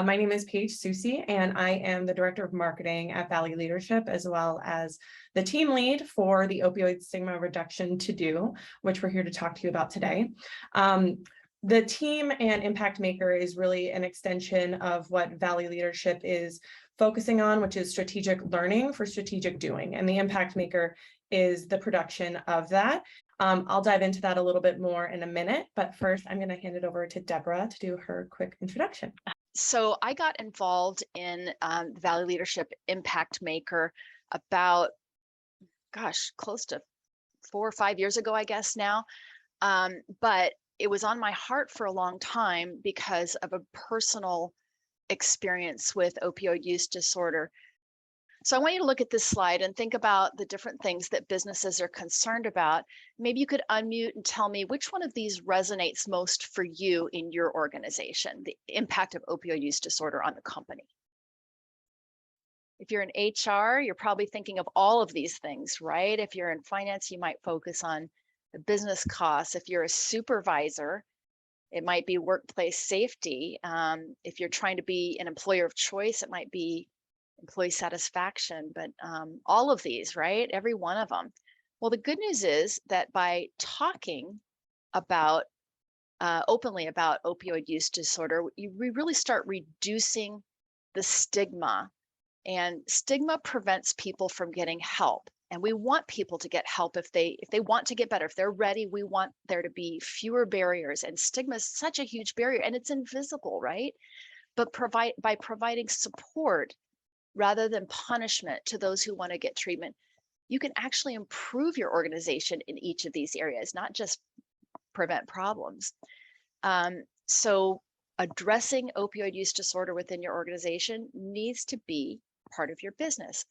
My name is Paige Susi, and I am the Director of Marketing at Valley Leadership, as well as the team lead for the Opioid Stigma Reduction To-Do, which we're here to talk to you about today. The team and Impact Maker is really an extension of what Valley Leadership is focusing on, which is strategic learning for strategic doing. And the Impact Maker is the production of that. I'll dive into that a little bit more in a minute, but first I'm going to hand it over to Deborah to do her quick introduction. So I got involved in Valley Leadership Impact Maker about, close to 4 or 5 years ago, I guess now. But it was on my heart for a long time because of a personal experience with opioid use disorder. So I want you to look at this slide and think about the different things that businesses are concerned about. Maybe you could unmute and tell me which one of these resonates most for you in your organization, the impact of opioid use disorder on the company. If you're in HR, you're probably thinking of all of these things, right? If you're in finance, you might focus on the business costs. If you're a supervisor, it might be workplace safety. If you're trying to be an employer of choice, it might be employee satisfaction, but all of these, right? Every one of them. Well, the good news is that by talking about openly about opioid use disorder, we really start reducing the stigma, and stigma prevents people from getting help. And we want people to get help if they want to get better, if they're ready. We want there to be fewer barriers, and stigma is such a huge barrier, and it's invisible, right? But by providing support rather than punishment to those who want to get treatment, you can actually improve your organization in each of these areas, not just prevent problems. So addressing opioid use disorder within your organization needs to be part of your business.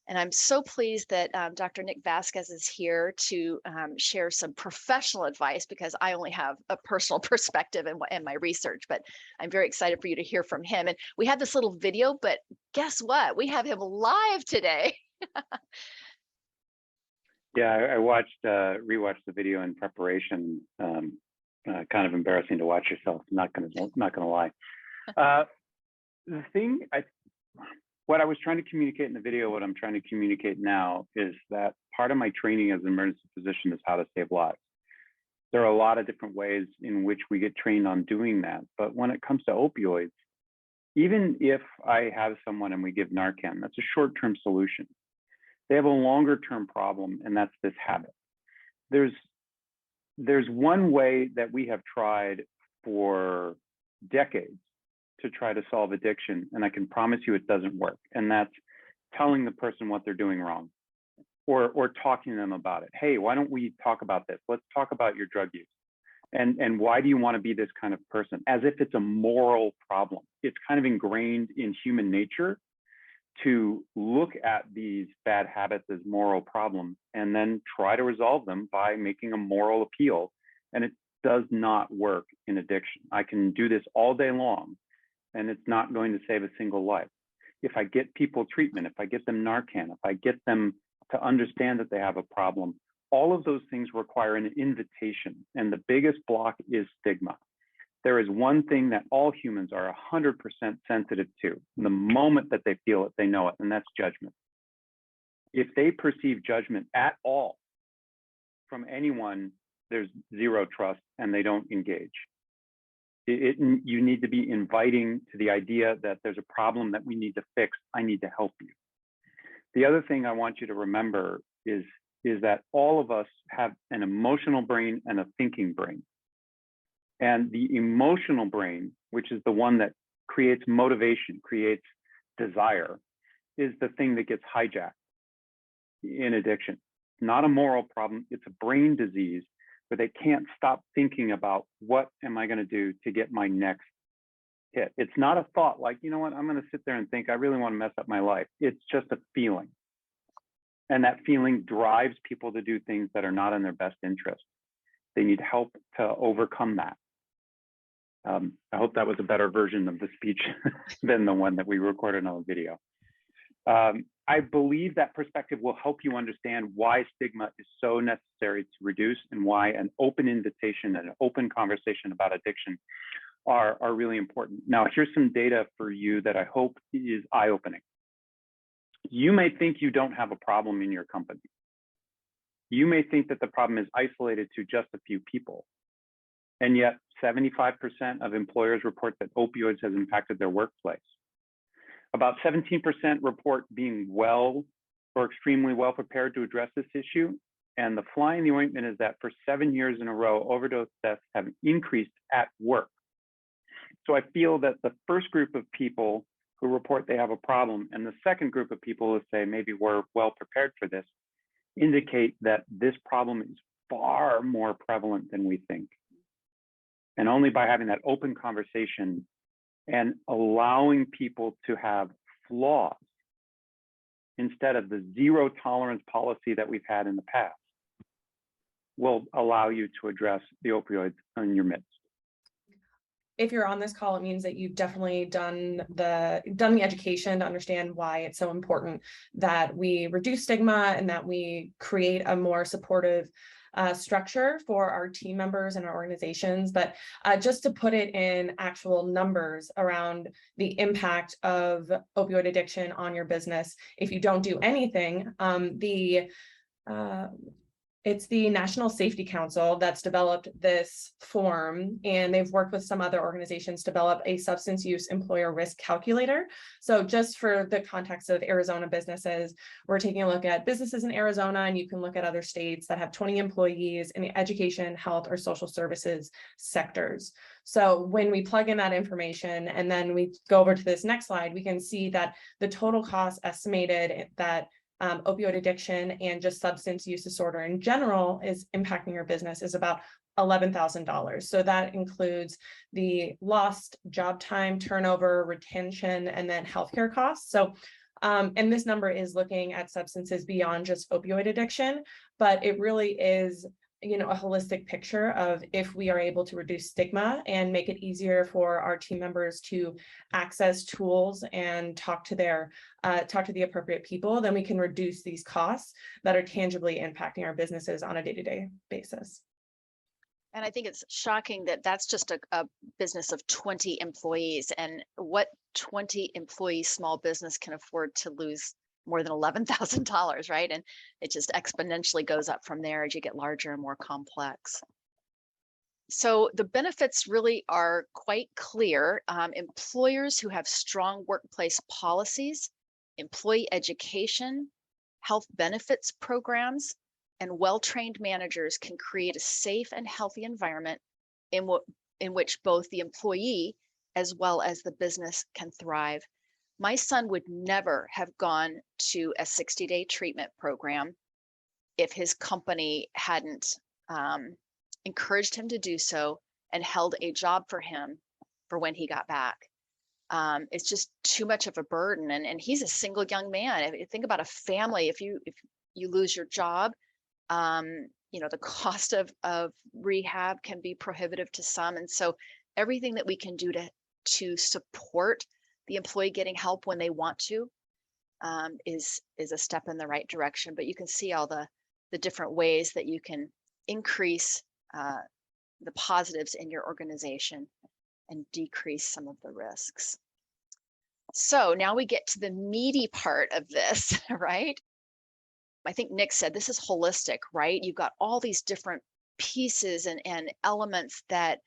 And I'm so pleased that Dr. Nick Vasquez is here to share some professional advice, because I only have a personal perspective in my research, but I'm very excited for you to hear from him. And we had this little video, but guess what? We have him live today. Yeah, I rewatched the video in preparation. Kind of embarrassing to watch yourself. Not gonna lie. What I was trying to communicate in the video, what I'm trying to communicate now, is that part of my training as an emergency physician is how to save lives. There are a lot of different ways in which we get trained on doing that. But when it comes to opioids, even if I have someone and we give Narcan, that's a short-term solution. They have a longer-term problem, and that's this habit. There's one way that we have tried for decades to try to solve addiction, and I can promise you it doesn't work. And that's telling the person what they're doing wrong, or talking to them about it. Hey, why don't we talk about this? Let's talk about your drug use. And why do you want to be this kind of person? As if it's a moral problem. It's kind of ingrained in human nature to look at these bad habits as moral problems and then try to resolve them by making a moral appeal. And it does not work in addiction. I can do this all day long, and it's not going to save a single life. If I get people treatment, if I get them Narcan, if I get them to understand that they have a problem, all of those things require an invitation. And the biggest block is stigma. There is one thing that all humans are 100% sensitive to. The moment that they feel it, they know it, and that's judgment. If they perceive judgment at all from anyone, there's zero trust and they don't engage. You need to be inviting to the idea that there's a problem that we need to fix. I need to help you. The other thing I want you to remember is that all of us have an emotional brain and a thinking brain. And the emotional brain, which is the one that creates motivation, creates desire, is the thing that gets hijacked in addiction. It's not a moral problem, it's a brain disease where they can't stop thinking about what am I going to do to get my next hit. It's not a thought like, you know what, I'm going to sit there and think I really want to mess up my life. It's just a feeling. And that feeling drives people to do things that are not in their best interest. They need help to overcome that. I hope that was a better version of the speech than the one that we recorded on the video. I believe that perspective will help you understand why stigma is so necessary to reduce, and why an open invitation and an open conversation about addiction are really important. Now, here's some data for you that I hope is eye-opening. You may think you don't have a problem in your company. You may think that the problem is isolated to just a few people. And yet 75% of employers report that opioids has impacted their workplace. About 17% report being well or extremely well prepared to address this issue. And the fly in the ointment is that for 7 years in a row, overdose deaths have increased at work. So I feel that the first group of people who report they have a problem and the second group of people who say maybe we're well prepared for this indicate that this problem is far more prevalent than we think. And only by having that open conversation and allowing people to have flaws instead of the zero tolerance policy that we've had in the past will allow you to address the opioids in your midst. If you're on this call, it means that you've definitely done the education to understand why it's so important that we reduce stigma and that we create a more supportive structure for our team members and our organizations. But just to put it in actual numbers around the impact of opioid addiction on your business, if you don't do anything, it's the National Safety Council that's developed this form, and they've worked with some other organizations to develop a substance use employer risk calculator. So just for the context of Arizona businesses, we're taking a look at businesses in Arizona, and you can look at other states that have 20 employees in the education, health, or social services sectors. So when we plug in that information and then we go over to this next slide, we can see that the total cost estimated that opioid addiction and just substance use disorder in general is impacting your business is about $11,000. So that includes the lost job time, turnover, retention, and then healthcare costs. So, and this number is looking at substances beyond just opioid addiction, but it really is, you know, a holistic picture of if we are able to reduce stigma and make it easier for our team members to access tools and talk to the appropriate people, then we can reduce these costs that are tangibly impacting our businesses on a day-to-day basis. And I think it's shocking that that's just a business of 20 employees, and what 20 employee small business can afford to lose more than $11,000, right? And it just exponentially goes up from there as you get larger and more complex. So the benefits really are quite clear. Employers who have strong workplace policies, employee education, health benefits programs, and well-trained managers can create a safe and healthy environment in which both the employee as well as the business can thrive. My son would never have gone to a 60-day treatment program if his company hadn't encouraged him to do so and held a job for him for when he got back. It's just too much of a burden. And he's a single young man. If you think about a family, if you lose your job, you know, the cost of rehab can be prohibitive to some. And so everything that we can do to support the employee getting help when they want to is a step in the right direction. But you can see all the different ways that you can increase the positives in your organization and decrease some of the risks. So now we get to the meaty part of this, right? I think Nick said this is holistic, right? You've got all these different pieces and elements that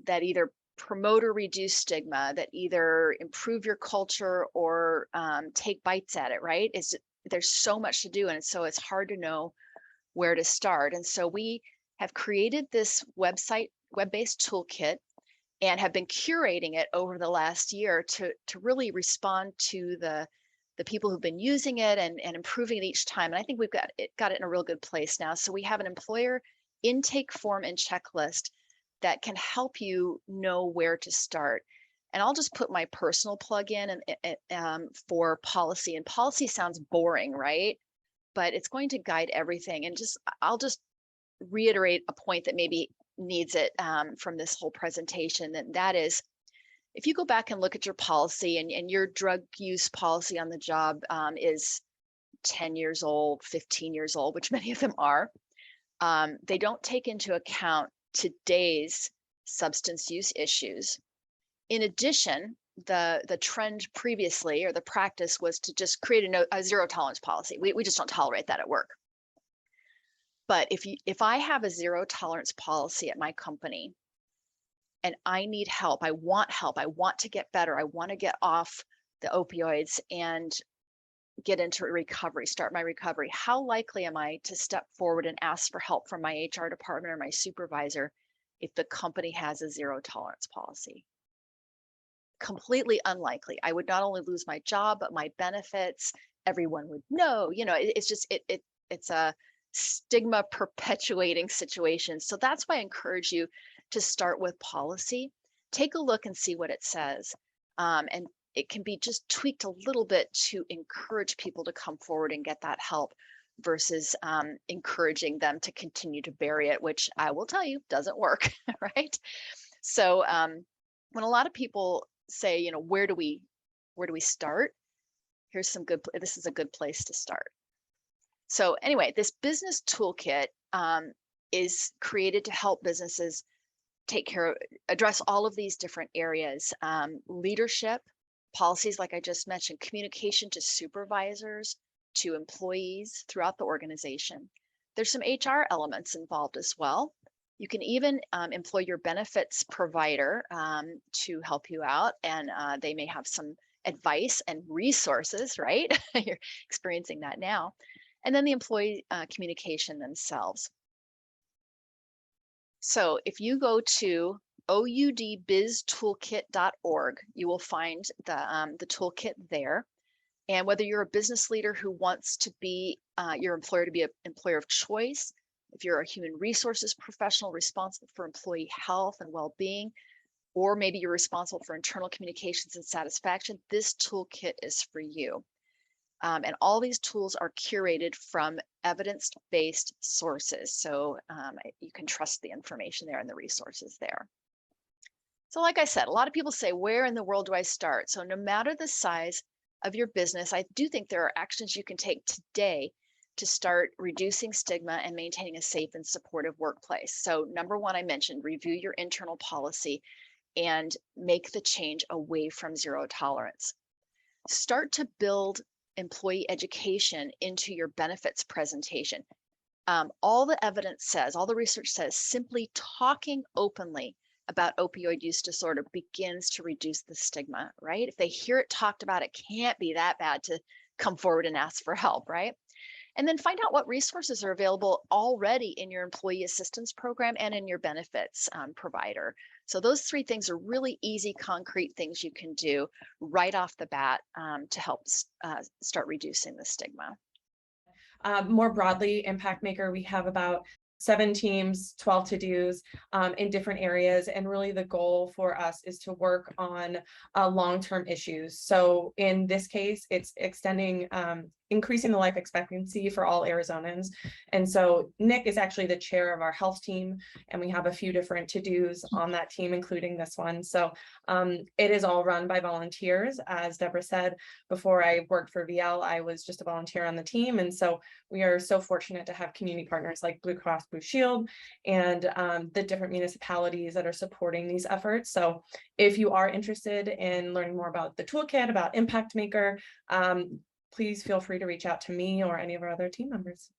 either promote or reduce stigma, that either improve your culture or take bites at it, right? There's so much to do, and so it's hard to know where to start. And so we have created this web-based toolkit and have been curating it over the last year to really respond to the people who've been using it and improving it each time. And I think we've got it in a real good place now. So we have an employer intake form and checklist that can help you know where to start. And I'll just put my personal plug in for policy. And policy sounds boring, right? But it's going to guide everything. And I'll just reiterate a point that maybe needs it from this whole presentation. And that is, if you go back and look at your policy and your drug use policy on the job is 10 years old, 15 years old, which many of them are, they don't take into account today's substance use issues. In addition, the trend previously, or the practice, was to just create a zero tolerance policy. We just don't tolerate that at work. But if I have a zero tolerance policy at my company and I need help, I want to get better, I want to get off the opioids and get into recovery, start my recovery, how likely am I to step forward and ask for help from my HR department or my supervisor if the company has a zero tolerance policy? Completely unlikely. I would not only lose my job, but my benefits, everyone would know. It's a stigma perpetuating situation. So that's why I encourage you to start with policy. Take a look and see what it says. And it can be just tweaked a little bit to encourage people to come forward and get that help versus encouraging them to continue to bury it, which I will tell you doesn't work, right? So when a lot of people say, where do we start? This is a good place to start. So anyway, this business toolkit is created to help businesses address all of these different areas: leadership, policies, like I just mentioned, communication to supervisors, to employees throughout the organization. There's some HR elements involved as well. You can even employ your benefits provider to help you out, and they may have some advice and resources, right? You're experiencing that now. And then the employee communication themselves. So if you go to oudbiztoolkit.org, you will find the toolkit there. And whether you're a business leader who wants to be your employer to be an employer of choice, if you're a human resources professional responsible for employee health and well-being, or maybe you're responsible for internal communications and satisfaction, this toolkit is for you. And all these tools are curated from evidence-based sources. So you can trust the information there and the resources there. So like I said, a lot of people say, where in the world do I start? So no matter the size of your business, I do think there are actions you can take today to start reducing stigma and maintaining a safe and supportive workplace. So number one, I mentioned, review your internal policy and make the change away from zero tolerance. Start to build employee education into your benefits presentation. All the evidence says, all the research says, simply talking openly about opioid use disorder begins to reduce the stigma, right? If they hear it talked about, it can't be that bad to come forward and ask for help, right? And then find out what resources are available already in your employee assistance program and in your benefits provider. So those three things are really easy, concrete things you can do right off the bat to help start reducing the stigma. More broadly, Impact Maker, we have about 7 teams, 12 to-dos in different areas. And really the goal for us is to work on long-term issues. So in this case, it's increasing the life expectancy for all Arizonans. And so Nick is actually the chair of our health team, and we have a few different to-dos on that team, including this one. So it is all run by volunteers. As Deborah said, before I worked for VL, I was just a volunteer on the team. And so we are so fortunate to have community partners like Blue Cross Blue Shield and the different municipalities that are supporting these efforts. So if you are interested in learning more about the toolkit, about Impact Maker, please feel free to reach out to me or any of our other team members.